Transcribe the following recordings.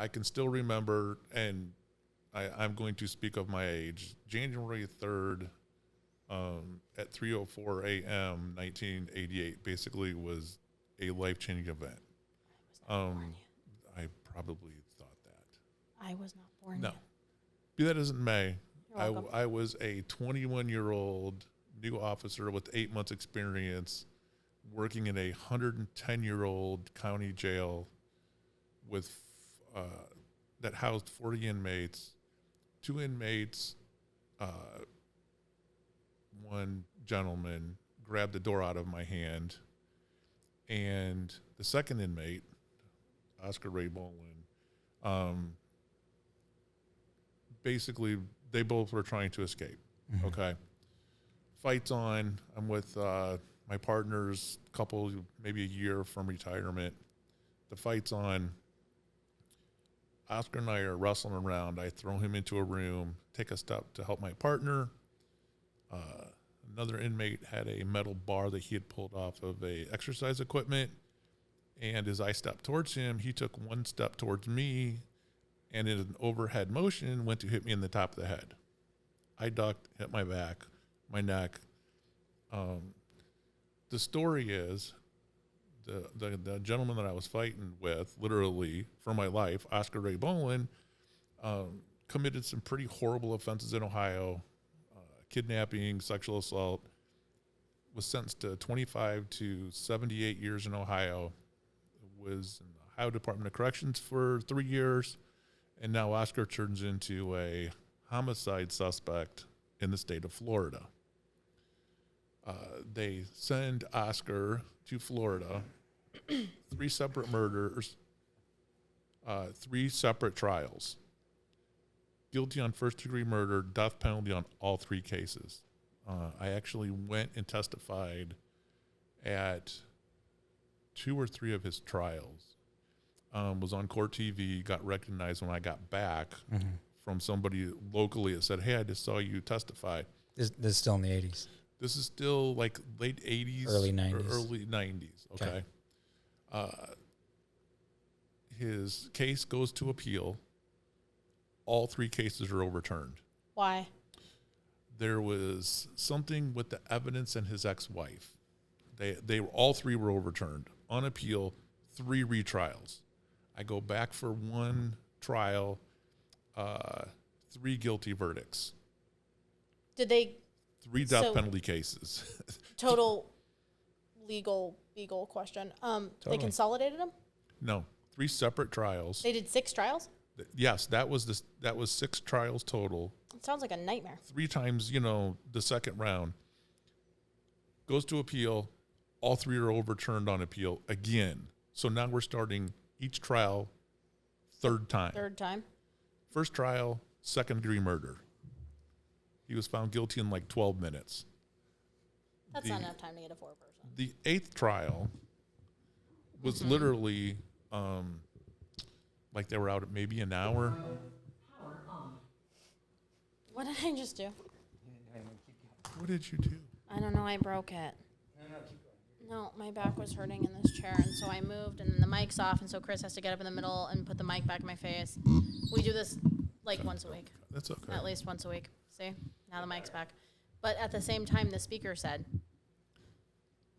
I can still remember, and I'm going to speak of my age, January 3rd at 3:04 a.m. 1988 basically was a life-changing event. I probably thought that. I was not born No. yet. Be that as it may, You're welcome. I was a 21-year-old new officer with 8 months experience working in a 110-year-old county jail with that housed 40 inmates. 2 inmates, one gentleman grabbed the door out of my hand, and the second inmate, Oscar Ray Bolin, basically they both were trying to escape. Mm-hmm. Okay. Fight's on. I'm with my partner's couple, maybe a year from retirement. The fight's on. Oscar and I are wrestling around. I throw him into a room, take a step to help my partner. Another inmate had a metal bar that he had pulled off of a exercise equipment. And as I stepped towards him, he took one step towards me and in an overhead motion went to hit me in the top of the head. I ducked, hit my back, my neck. The story is the gentleman that I was fighting with, literally for my life, Oscar Ray Bolin, committed some pretty horrible offenses in Ohio, kidnapping, sexual assault, was sentenced to 25 to 78 years in Ohio, was in the Ohio Department of Corrections for 3 years, and now Oscar turns into a homicide suspect in the state of Florida. They send Oscar to Florida, 3 separate murders, 3 separate trials. Guilty on first-degree murder, death penalty on all 3 cases. I actually went and testified at 2 or 3 of his trials. Was on court TV, got recognized when I got back from somebody locally that said, "Hey, I just saw you testify." This is still in the 80s. This is still like late 80s. Early 90s. Or early 90s, okay? His case goes to appeal. All 3 cases are overturned. Why? There was something with the evidence and his ex-wife. They all 3 were overturned. On appeal, 3 retrials. I go back for 1 trial, 3 guilty verdicts. Did they 3 death penalty cases. Total legal question. They consolidated them? No, 3 separate trials. They did 6 trials? Yes, that was 6 trials total. It sounds like a nightmare. 3 times, the second round. Goes to appeal. All 3 are overturned on appeal again. So now we're starting each trial third time. First trial, second-degree murder. He was found guilty in like 12 minutes. That's not enough time to get a 4-person. The 8th trial was literally like they were out at maybe an hour. What did I just do? What did you do? I don't know. I broke it. No, my back was hurting in this chair, and so I moved, and then the mic's off, and so Chris has to get up in the middle and put the mic back in my face. We do this like once a week. That's okay. At least once a week. See? Now the mic's back. But at the same time, the speaker said,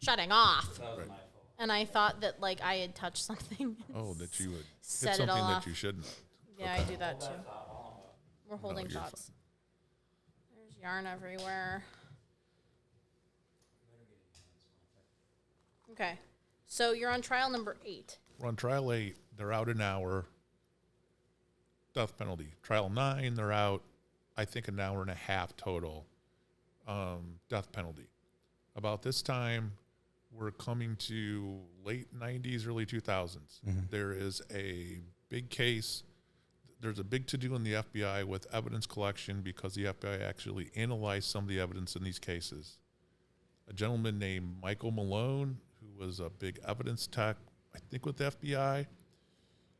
"Shutting off." That was Right. my fault. And I thought that, like, I had touched something. Oh, that you would hit Set something it all that off. you shouldn't. Yeah, Okay. I do that too. We're holding you're thoughts. There's yarn everywhere. Okay. So you're on trial number 8. We're on trial 8. They're out an hour. Death penalty. Trial 9, they're out, I think, an hour and a half total. Death penalty. About this time, we're coming to late 90s, early 2000s. There is a big case. There's a big to-do in the FBI with evidence collection because the FBI actually analyzed some of the evidence in these cases. A gentleman named Michael Malone, who was a big evidence tech, I think with the FBI,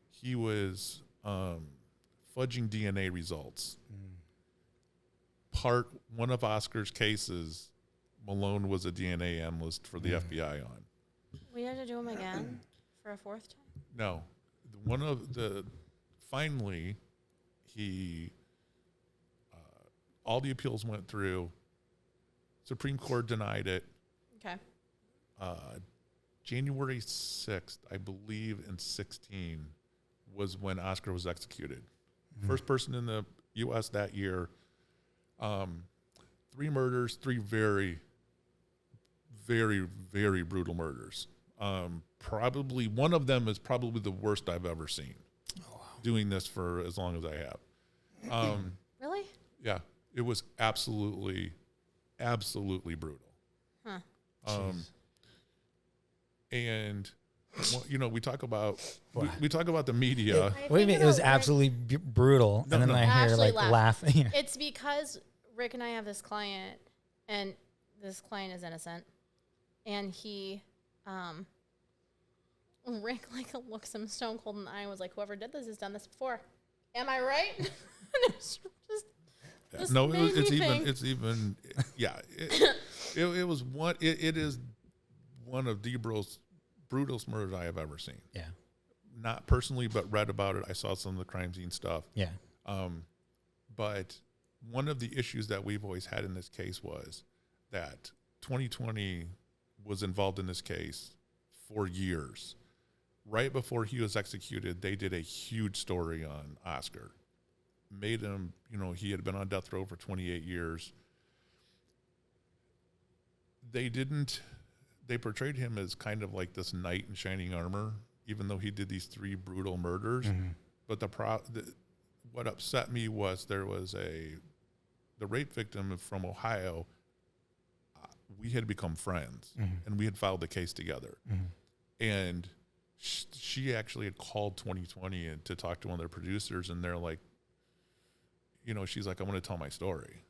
he was fudging DNA results. One of Oscar's cases, Malone was a DNA analyst for the FBI on. We had to do them again for a 4th time? No, one of the finally, he all the appeals went through. Supreme Court denied it. Okay. January 6th, I believe, in 16 was when Oscar was executed. First person in the U.S. that year. 3 murders, 3 very, very, very brutal murders. Probably one of them is probably the worst I've ever seen. Oh, wow. Doing this for as long as I have. Really? Yeah, it was absolutely brutal. Huh. And you know, we talk about we talk about the media. What do you mean? It was absolutely brutal, and then I hear like laughing. It's because Rick and I have this client, and this client is innocent, and he, Rick like looks him stone cold in the eye and was like, "Whoever did this has done this before. Am I right?" And it's just no, it's even yeah. It was one. It is one of the brutalest murders I have ever seen. Yeah. Not personally, but read about it. I saw some of the crime scene stuff. Yeah. But one of the issues that we've always had in this case was that 2020 was involved in this case for years. Right before he was executed, they did a huge story on Oscar. Made him, you know, he had been on death row for 28 years. They portrayed him as kind of like this knight in shining armor, even though he did these 3 brutal murders. Mm-hmm. But what upset me was there was the rape victim from Ohio. We had become friends, and we had filed the case together. And she actually had called 2020 to talk to one of their producers, and they're like, you know, she's like, I want to tell my story.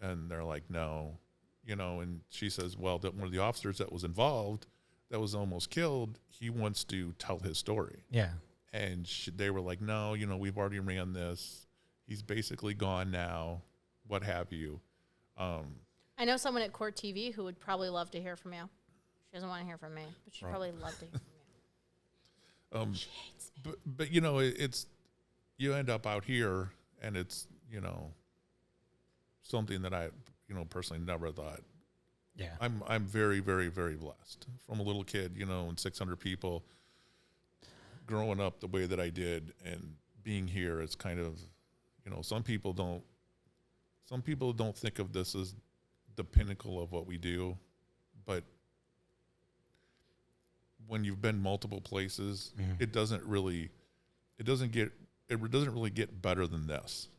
And they're like, no. You know, and she says, well, one of the officers that was involved, that was almost killed, he wants to tell his story. Yeah. And they were like, no, you know, we've already ran this. He's basically gone now, what have you. I know someone at Court TV who would probably love to hear from you. She doesn't want to hear from me, but she'd probably love to hear from you. She hates me. But you know, it's you end up out here, and it's, you know, something that I, you know, personally never thought. Yeah. I'm very, very, very blessed. From a little kid, you know, and 600 people, growing up the way that I did, and being here, it's kind of, you know, some people don't think of this as the pinnacle of what we do, but when you've been multiple places, it doesn't really get better than this.